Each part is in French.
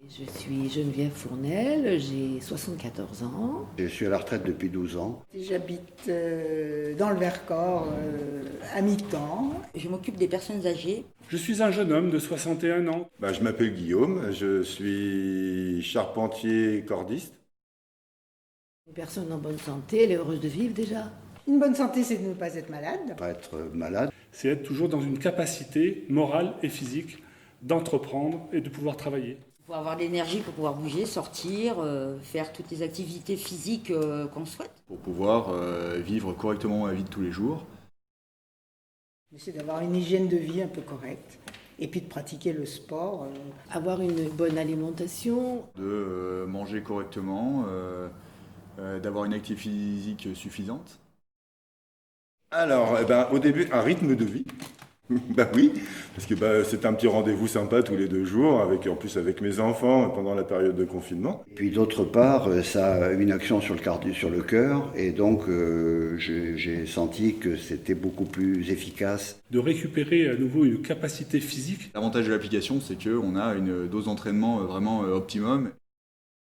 Je suis Geneviève Fournel, j'ai 74 ans. Je suis à la retraite depuis 12 ans. J'habite dans le Vercors à mi-temps. Je m'occupe des personnes âgées. Je suis un jeune homme de 61 ans. Je m'appelle Guillaume, je suis charpentier cordiste. Une personne en bonne santé, elle est heureuse de vivre déjà. Une bonne santé, c'est de ne pas être malade. Pas être malade. C'est être toujours dans une capacité morale et physique d'entreprendre et de pouvoir travailler. Pour avoir de l'énergie pour pouvoir bouger, sortir, faire toutes les activités physiques qu'on souhaite. Pour pouvoir vivre correctement la vie de tous les jours. C'est d'avoir une hygiène de vie un peu correcte. Et puis de pratiquer le sport. Avoir une bonne alimentation. De manger correctement, d'avoir une activité physique suffisante. Alors, au début, un rythme de vie. Oui, parce que c'est un petit rendez-vous sympa tous les 2 jours, en plus avec mes enfants pendant la période de confinement. Puis d'autre part, ça a une action sur le cœur, et donc j'ai senti que c'était beaucoup plus efficace. De récupérer à nouveau une capacité physique. L'avantage de l'application, c'est qu'on a une dose d'entraînement vraiment optimum.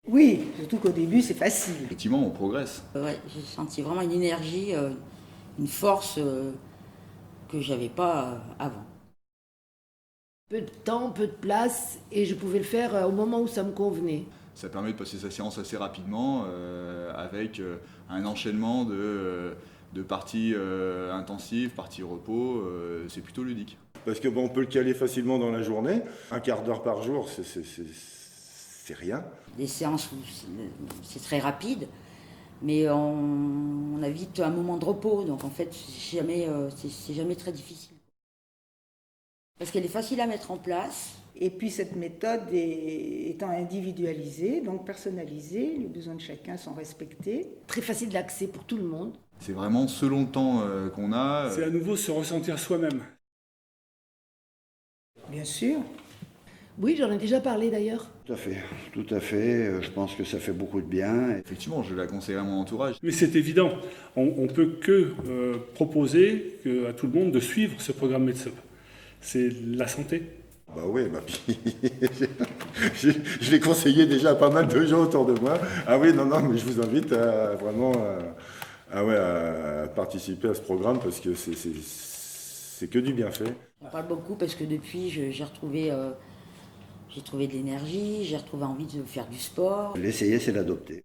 Oui, surtout qu'au début, c'est facile. Effectivement, on progresse. Ouais, j'ai senti vraiment une énergie, une force que j'avais pas avant. Peu de temps, peu de place, et je pouvais le faire au moment où ça me convenait. Ça permet de passer sa séance assez rapidement avec un enchaînement de parties intensives, parties repos. C'est plutôt ludique. Parce que on peut le caler facilement dans la journée. Un quart d'heure par jour, c'est rien. Les séances, c'est très rapide, mais on a vite un moment de repos, donc en fait, c'est jamais très difficile. Parce qu'elle est facile à mettre en place. Et puis cette méthode étant individualisée, donc personnalisée, les besoins de chacun sont respectés. Très facile d'accès pour tout le monde. C'est vraiment selon le temps qu'on a. C'est à nouveau se ressentir soi-même. Bien sûr. Oui, j'en ai déjà parlé d'ailleurs. Tout à fait, tout à fait. Je pense que ça fait beaucoup de bien. Effectivement, je la conseille à mon entourage. Mais c'est évident, on peut que proposer à tout le monde de suivre ce programme Medsup. C'est la santé. Oui, puis je l'ai conseillé déjà à pas mal de gens autour de moi. Ah oui, non, mais je vous invite à vraiment à participer à ce programme parce que c'est que du bienfait. On parle beaucoup parce que depuis, j'ai trouvé de l'énergie, j'ai retrouvé envie de faire du sport. L'essayer, c'est l'adopter.